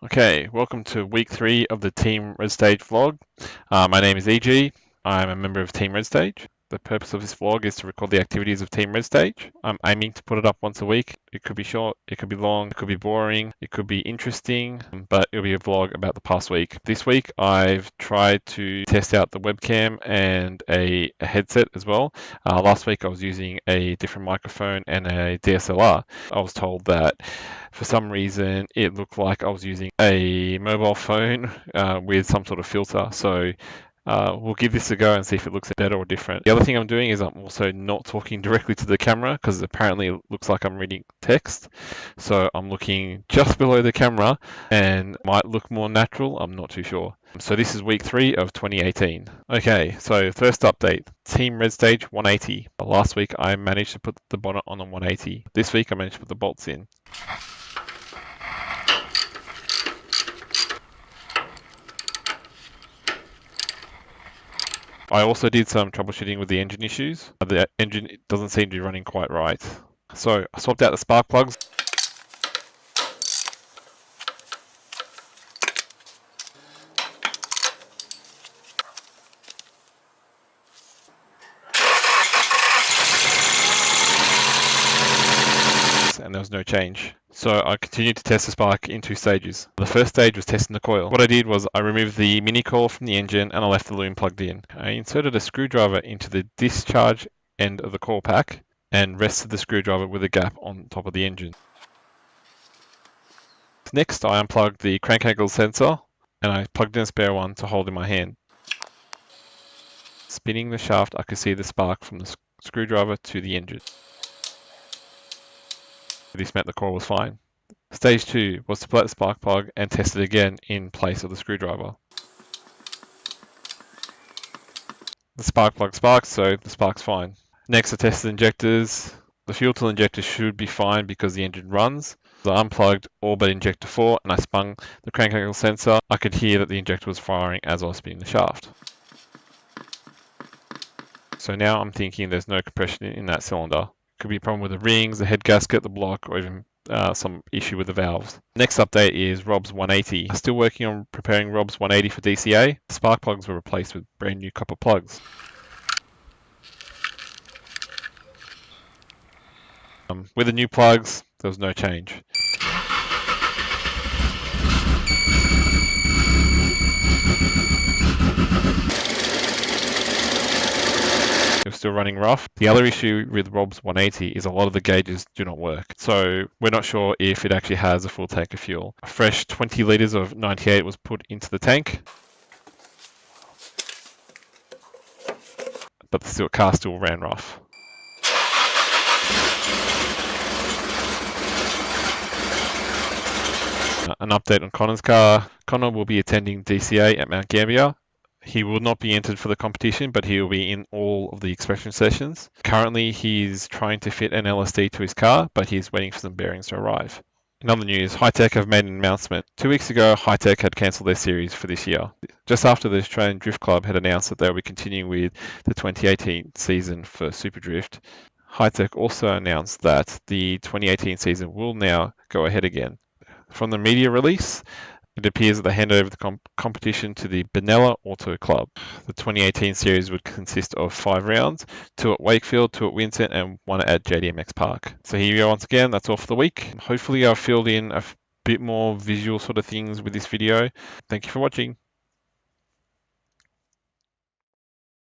Okay, welcome to week 3 of the Team Red Stage vlog. My name is EG. I'm a member of Team Red Stage. The purpose of this vlog is to record the activities of Team Red Stage. I'm aiming to put it up once a week. It could be short, it could be long, it could be boring, it could be interesting, but it'll be a vlog about the past week. This week I've tried to test out the webcam and a headset as well. Last week I was using a different microphone and a DSLR. I was told that for some reason it looked like I was using a mobile phone with some sort of filter. So we'll give this a go and see if it looks better or different. The other thing I'm doing is I'm also not talking directly to the camera because apparently it looks like I'm reading text. So I'm looking just below the camera and might look more natural. I'm not too sure. So this is week 3 of 2018. Okay, so first update, Team Red Stage 180. Last week I managed to put the bonnet on 180. This week I managed to put the bolts in. I also did some troubleshooting with the engine issues. The engine doesn't seem to be running quite right. So I swapped out the spark plugs. And there was no change. So I continued to test the spark in 2 stages. The first stage was testing the coil. What I did was I removed the mini coil from the engine and I left the loom plugged in. I inserted a screwdriver into the discharge end of the coil pack and rested the screwdriver with a gap on top of the engine. Next, I unplugged the crank angle sensor and I plugged in a spare one to hold in my hand. Spinning the shaft, I could see the spark from the screwdriver to the engine. This meant the coil was fine. Stage 2 was to plug the spark plug and test it again in place of the screwdriver. The spark plug sparks, so the spark's fine. Next, I tested injectors. The fuel till injector should be fine because the engine runs. So I unplugged all but injector 4 and I spun the crank angle sensor. I could hear that the injector was firing as I was spinning the shaft. So now I'm thinking there's no compression in that cylinder. Could be a problem with the rings, the head gasket, the block, or even some issue with the valves. Next update is Rob's 180. Still working on preparing Rob's 180 for DCA. Spark plugs were replaced with brand new copper plugs. With the new plugs, there was no change. It was still running rough. The other issue with Rob's 180 is a lot of the gauges do not work. So we're not sure if it actually has a full tank of fuel. A fresh 20 litres of 98 was put into the tank, but the car still ran rough. An update on Connor's car. Connor will be attending DCA at Mount Gambier. He will not be entered for the competition, but he will be in all of the inspection sessions. Currently, he's trying to fit an LSD to his car, but he's waiting for some bearings to arrive. In other news, Hitec have made an announcement. 2 weeks ago, Hitec had cancelled their series for this year. Just after the Australian Drift Club had announced that they will be continuing with the 2018 season for Super Drift, Hitec also announced that the 2018 season will now go ahead again. From the media release, it appears that they hand over the competition to the Benalla Auto Club. The 2018 series would consist of 5 rounds, 2 at Wakefield, 2 at Winton, and 1 at JDMX Park. So here you go once again, that's all for the week. Hopefully I've filled in a bit more visual sort of things with this video. Thank you for watching.